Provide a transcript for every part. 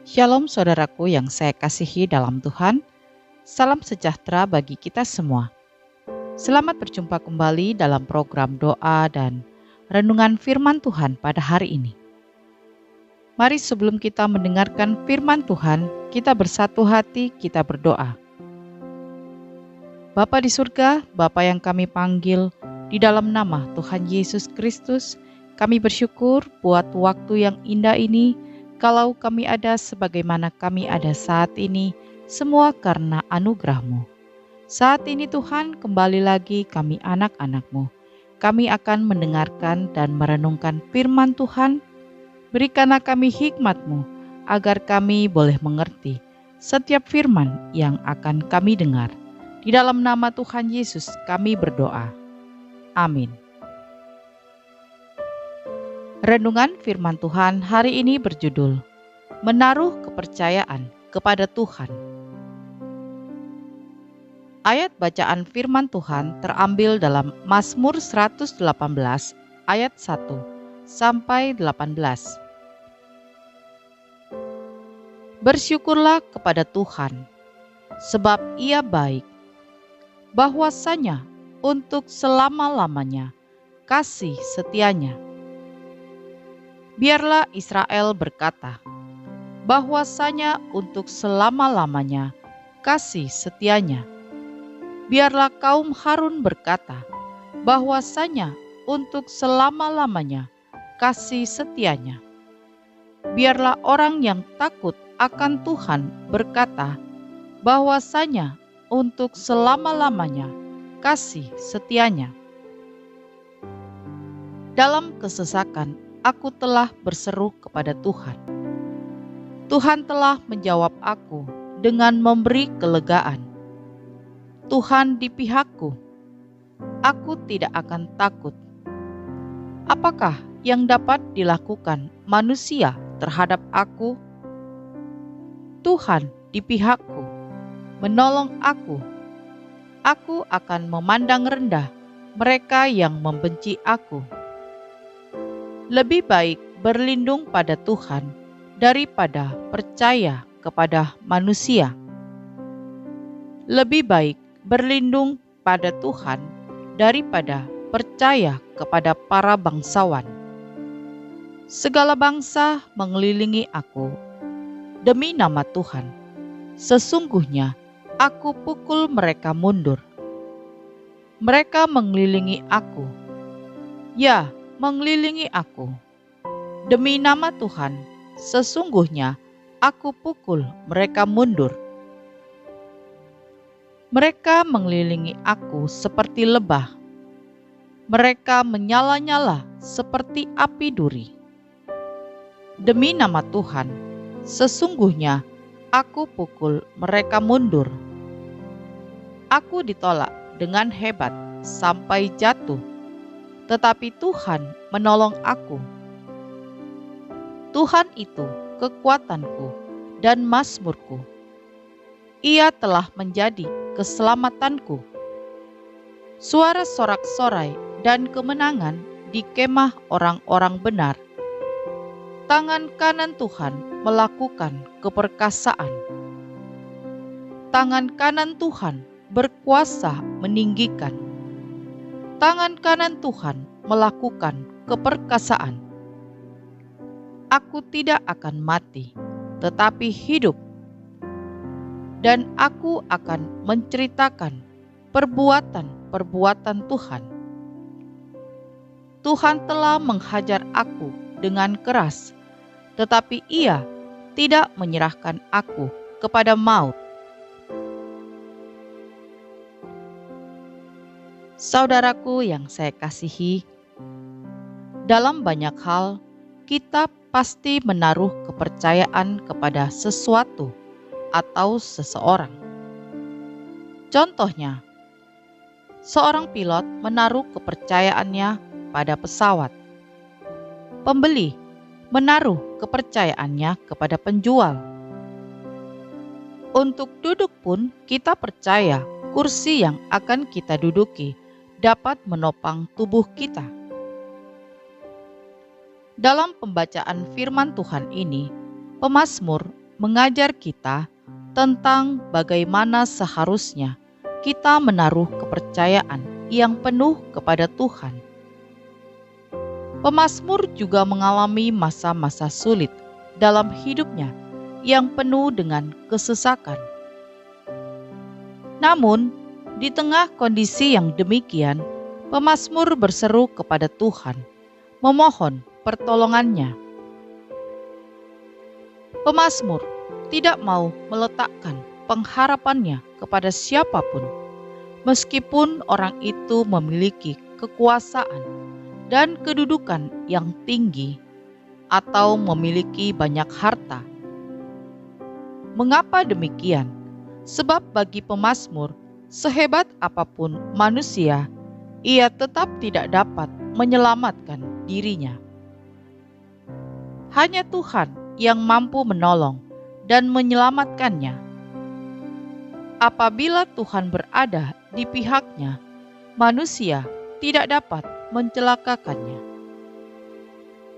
Shalom saudaraku yang saya kasihi dalam Tuhan, salam sejahtera bagi kita semua. Selamat berjumpa kembali dalam program doa dan renungan firman Tuhan pada hari ini. Mari sebelum kita mendengarkan firman Tuhan, kita bersatu hati, kita berdoa. Bapa di surga, Bapa yang kami panggil, di dalam nama Tuhan Yesus Kristus, kami bersyukur buat waktu yang indah ini. Kalau kami ada sebagaimana kami ada saat ini, semua karena anugerah-Mu. Saat ini Tuhan, kembali lagi kami anak-anak-Mu. Kami akan mendengarkan dan merenungkan firman Tuhan. Berikanlah kami hikmat-Mu, agar kami boleh mengerti setiap firman yang akan kami dengar. Di dalam nama Tuhan Yesus kami berdoa. Amin. Renungan firman Tuhan hari ini berjudul Menaruh Kepercayaan kepada Tuhan. Ayat bacaan firman Tuhan terambil dalam Mazmur 118 ayat 1 sampai 18. Bersyukurlah kepada Tuhan, sebab Ia baik, bahwasanya untuk selama-lamanya kasih setianya. Biarlah Israel berkata, bahwasanya untuk selama-lamanya kasih setianya. Biarlah kaum Harun berkata, bahwasanya untuk selama-lamanya kasih setianya. Biarlah orang yang takut akan Tuhan berkata, bahwasanya untuk selama-lamanya kasih setianya. Dalam kesesakan, aku telah berseru kepada Tuhan. Tuhan telah menjawab aku dengan memberi kelegaan. Tuhan di pihakku, aku tidak akan takut. Apakah yang dapat dilakukan manusia terhadap aku? Tuhan di pihakku, menolong aku. Aku akan memandang rendah mereka yang membenci aku. Lebih baik berlindung pada Tuhan daripada percaya kepada manusia. Lebih baik berlindung pada Tuhan daripada percaya kepada para bangsawan. Segala bangsa mengelilingi aku demi nama Tuhan. Sesungguhnya aku pukul mereka mundur. Mereka mengelilingi aku. Ya, mengelilingi aku. Demi nama Tuhan, sesungguhnya aku pukul mereka mundur. Mereka mengelilingi aku seperti lebah. Mereka menyala-nyala seperti api duri. Demi nama Tuhan, sesungguhnya aku pukul mereka mundur. Aku ditolak dengan hebat sampai jatuh. Tetapi Tuhan menolong aku. Tuhan itu kekuatanku dan mazmurku. Ia telah menjadi keselamatanku. Suara sorak-sorai dan kemenangan di kemah orang-orang benar. Tangan kanan Tuhan melakukan keperkasaan. Tangan kanan Tuhan berkuasa meninggikan. Tangan kanan Tuhan melakukan keperkasaan. Aku tidak akan mati, tetapi hidup. Dan aku akan menceritakan perbuatan-perbuatan Tuhan. Tuhan telah menghajar aku dengan keras, tetapi Ia tidak menyerahkan aku kepada maut. Saudaraku yang saya kasihi, dalam banyak hal kita pasti menaruh kepercayaan kepada sesuatu atau seseorang. Contohnya, seorang pilot menaruh kepercayaannya pada pesawat. Pembeli menaruh kepercayaannya kepada penjual. Untuk duduk pun kita percaya kursi yang akan kita duduki dapat menopang tubuh kita. Dalam pembacaan firman Tuhan ini, pemazmur mengajar kita tentang bagaimana seharusnya kita menaruh kepercayaan yang penuh kepada Tuhan. Pemazmur juga mengalami masa-masa sulit dalam hidupnya yang penuh dengan kesesakan. Namun, di tengah kondisi yang demikian, pemazmur berseru kepada Tuhan, memohon pertolongannya. Pemazmur tidak mau meletakkan pengharapannya kepada siapapun, meskipun orang itu memiliki kekuasaan dan kedudukan yang tinggi atau memiliki banyak harta. Mengapa demikian? Sebab bagi pemazmur, sehebat apapun manusia, ia tetap tidak dapat menyelamatkan dirinya. Hanya Tuhan yang mampu menolong dan menyelamatkannya. Apabila Tuhan berada di pihaknya, manusia tidak dapat mencelakakannya.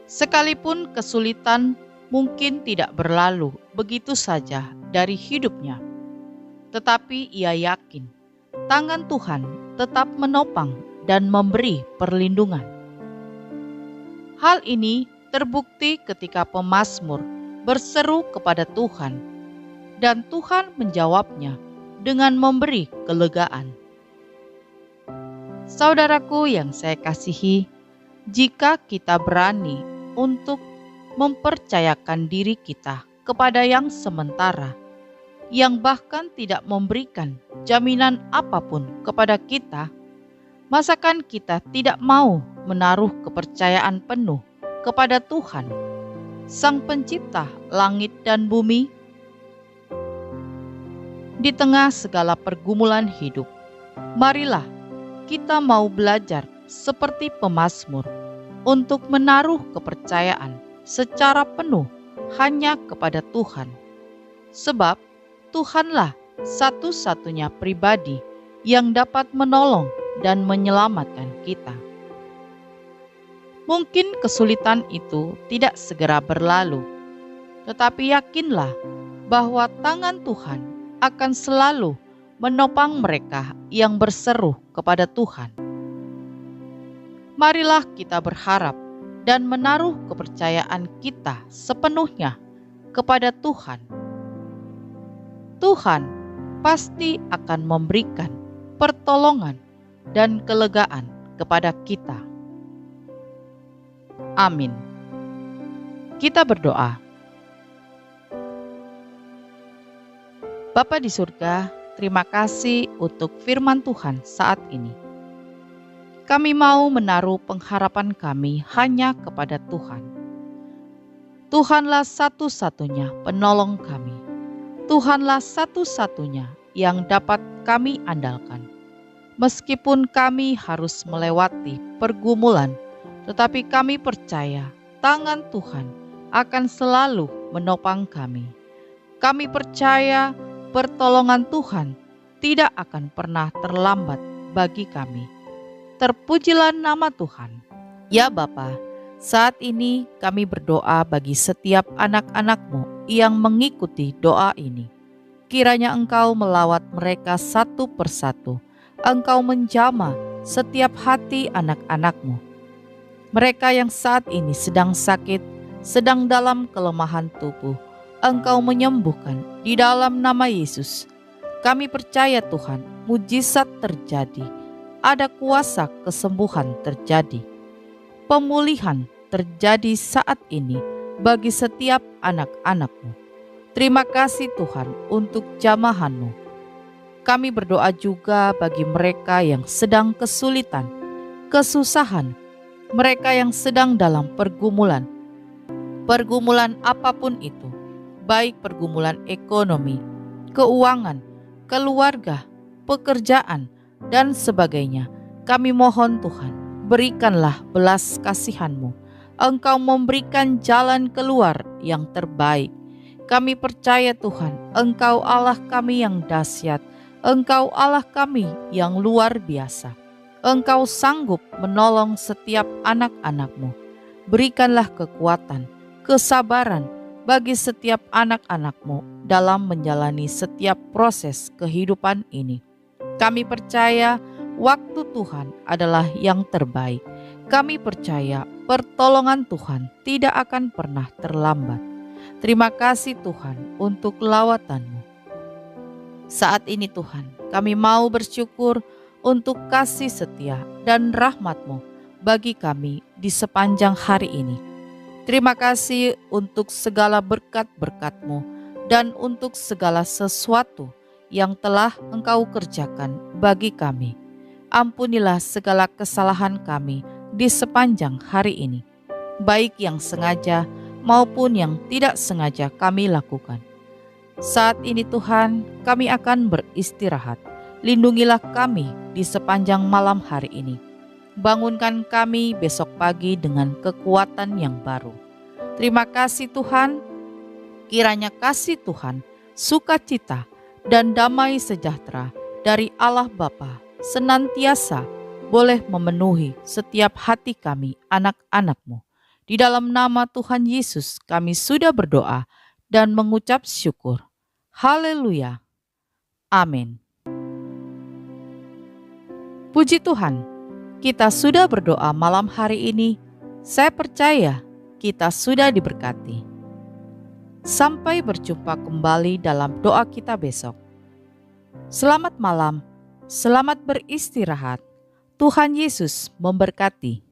Sekalipun kesulitan mungkin tidak berlalu begitu saja dari hidupnya, tetapi ia yakin tangan Tuhan tetap menopang dan memberi perlindungan. Hal ini terbukti ketika pemazmur berseru kepada Tuhan, dan Tuhan menjawabnya dengan memberi kelegaan. Saudaraku yang saya kasihi, jika kita berani untuk mempercayakan diri kita kepada yang sementara, yang bahkan tidak memberikan jaminan apapun kepada kita, masakan kita tidak mau menaruh kepercayaan penuh kepada Tuhan, Sang Pencipta langit dan bumi? Di tengah segala pergumulan hidup, marilah kita mau belajar seperti pemazmur untuk menaruh kepercayaan secara penuh hanya kepada Tuhan. Sebab Tuhanlah satu-satunya pribadi yang dapat menolong dan menyelamatkan kita. Mungkin kesulitan itu tidak segera berlalu, tetapi yakinlah bahwa tangan Tuhan akan selalu menopang mereka yang berseru kepada Tuhan. Marilah kita berharap dan menaruh kepercayaan kita sepenuhnya kepada Tuhan. Tuhan pasti akan memberikan pertolongan dan kelegaan kepada kita. Amin. Kita berdoa. Bapa di surga, terima kasih untuk firman Tuhan saat ini. Kami mau menaruh pengharapan kami hanya kepada Tuhan. Tuhanlah satu-satunya penolong kami. Tuhanlah satu-satunya yang dapat kami andalkan. Meskipun kami harus melewati pergumulan, tetapi kami percaya tangan Tuhan akan selalu menopang kami. Kami percaya pertolongan Tuhan tidak akan pernah terlambat bagi kami. Terpujilah nama Tuhan. Ya Bapa, saat ini kami berdoa bagi setiap anak-anak-Mu yang mengikuti doa ini. Kiranya Engkau melawat mereka satu persatu. Engkau menjamah setiap hati anak-anak-Mu. Mereka yang saat ini sedang sakit, sedang dalam kelemahan tubuh, Engkau menyembuhkan di dalam nama Yesus. Kami percaya Tuhan, mujizat terjadi. Ada kuasa kesembuhan terjadi. Pemulihan terjadi saat ini bagi setiap anak-anak-Mu. Terima kasih Tuhan untuk jamahan-Mu. Kami berdoa juga bagi mereka yang sedang kesulitan, kesusahan, mereka yang sedang dalam pergumulan apapun itu, baik pergumulan ekonomi, keuangan, keluarga, pekerjaan, dan sebagainya. Kami mohon Tuhan, berikanlah belas kasihan-Mu. Engkau memberikan jalan keluar yang terbaik. Kami percaya Tuhan, Engkau Allah kami yang dahsyat. Engkau Allah kami yang luar biasa. Engkau sanggup menolong setiap anak-anak-Mu. Berikanlah kekuatan, kesabaran, bagi setiap anak-anak-Mu dalam menjalani setiap proses kehidupan ini. Kami percaya waktu Tuhan adalah yang terbaik. Kami percaya pertolongan Tuhan tidak akan pernah terlambat. Terima kasih Tuhan untuk lawatan-Mu. Saat ini Tuhan, kami mau bersyukur untuk kasih setia dan rahmat-Mu bagi kami di sepanjang hari ini. Terima kasih untuk segala berkat-berkat-Mu dan untuk segala sesuatu yang telah Engkau kerjakan bagi kami. Ampunilah segala kesalahan kami di sepanjang hari ini, baik yang sengaja maupun yang tidak sengaja kami lakukan. Saat ini Tuhan, kami akan beristirahat. Lindungilah kami di sepanjang malam hari ini. Bangunkan kami besok pagi dengan kekuatan yang baru. Terima kasih Tuhan, kiranya kasih Tuhan, sukacita, dan damai sejahtera dari Allah Bapa senantiasa boleh memenuhi setiap hati kami anak-anak-Mu. Di dalam nama Tuhan Yesus kami sudah berdoa dan mengucap syukur. Haleluya. Amin. Puji Tuhan, kita sudah berdoa malam hari ini. Saya percaya kita sudah diberkati. Sampai berjumpa kembali dalam doa kita besok. Selamat malam, selamat beristirahat. Tuhan Yesus memberkati.